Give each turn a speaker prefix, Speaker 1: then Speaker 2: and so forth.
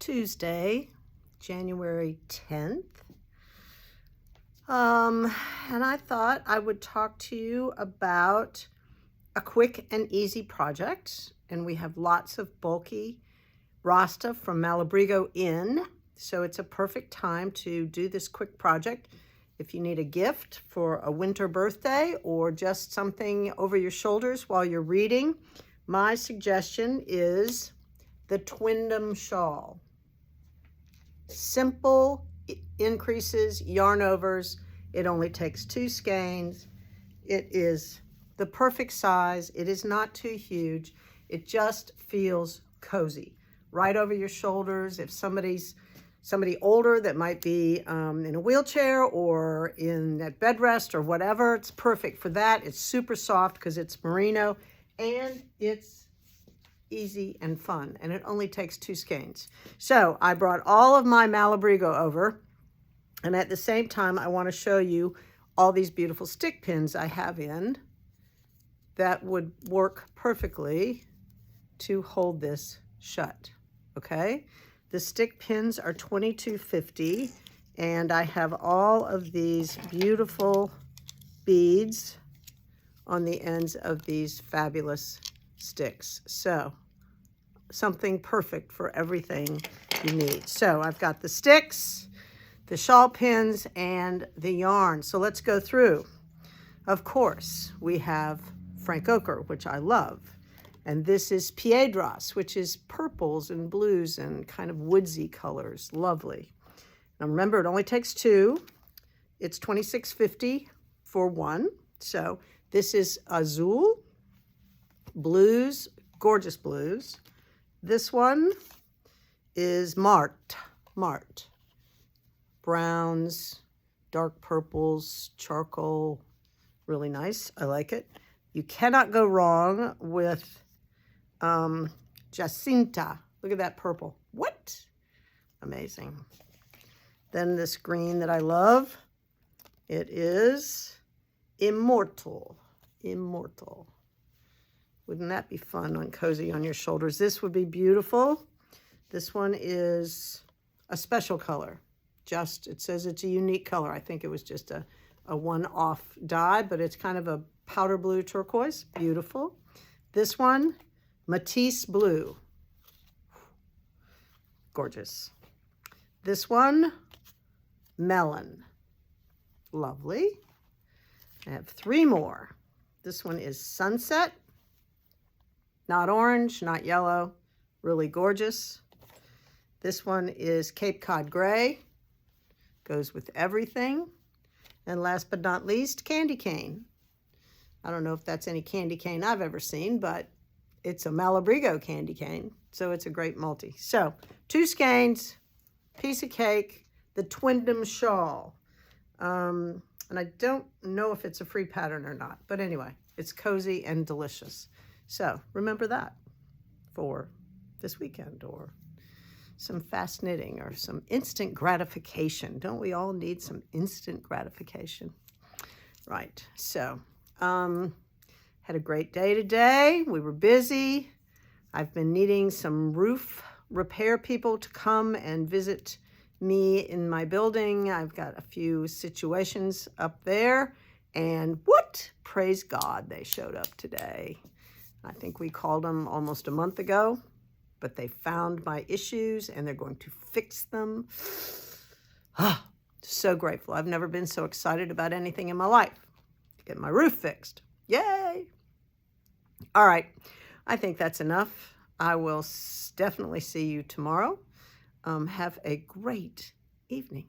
Speaker 1: Tuesday, January 10th. And I thought I would talk to you about a quick and easy project. And we have lots of bulky rasta from Malabrios in. So it's a perfect time to do this quick project. If you need a gift for a winter birthday or just something over your shoulders while you're reading, my suggestion is the Twindom Shawl. Simple increases, yarn overs. It only takes 2 skeins. It is the perfect size. It is not too huge. It just feels cozy right over your shoulders. If somebody older that might be in a wheelchair or in that bed rest or whatever, it's perfect for that. It's super soft because it's merino and it's easy and fun, and it only takes 2 skeins. So I brought all of my Malabrios over, and at the same time I want to show you all these beautiful stick pins I have in that would work perfectly to hold this shut. Okay, the stick pins are $22.50, and I have all of these beautiful beads on the ends of these fabulous sticks. So something perfect for everything you need. So I've got the sticks, the shawl pins, and the yarn. So let's go through. Of course, we have Frank Ochre, which I love. And this is Piedras, which is purples and blues and kind of woodsy colors. Lovely. Now remember, it only takes 2. It's $26.50 for 1. So this is Azul, blues, gorgeous blues. This one is Mart, browns, dark purples, charcoal, really nice. I like it. You cannot go wrong with Jacinta. Look at that purple. What? Amazing. Then this green that I love, it is Immortal. Wouldn't that be fun and cozy on your shoulders? This would be beautiful. This one is a special color. It says it's a unique color. I think it was just a one-off dye, but it's kind of a powder blue turquoise. Beautiful. This one, Matisse blue. Gorgeous. This one, melon. Lovely. I have 3 more. This one is sunset. Not orange, not yellow. Really gorgeous. This one is Cape Cod gray. Goes with everything. And last but not least, candy cane. I don't know if that's any candy cane I've ever seen, but it's a Malabrios candy cane, so it's a great multi. So 2 skeins, piece of cake, the Twindom Shawl. And I don't know if it's a free pattern or not, but anyway, it's cozy and delicious. So remember that for this weekend, or some fast knitting, or some instant gratification. Don't we all need some instant gratification? Right, so had a great day today. We were busy. I've been needing some roof repair people to come and visit me in my building. I've got a few situations up there, and praise God, they showed up today. I think we called them almost a month ago, but they found my issues and they're going to fix them. So grateful. I've never been so excited about anything in my life. Get my roof fixed. Yay! All right. I think that's enough. I will definitely see you tomorrow. Have a great evening.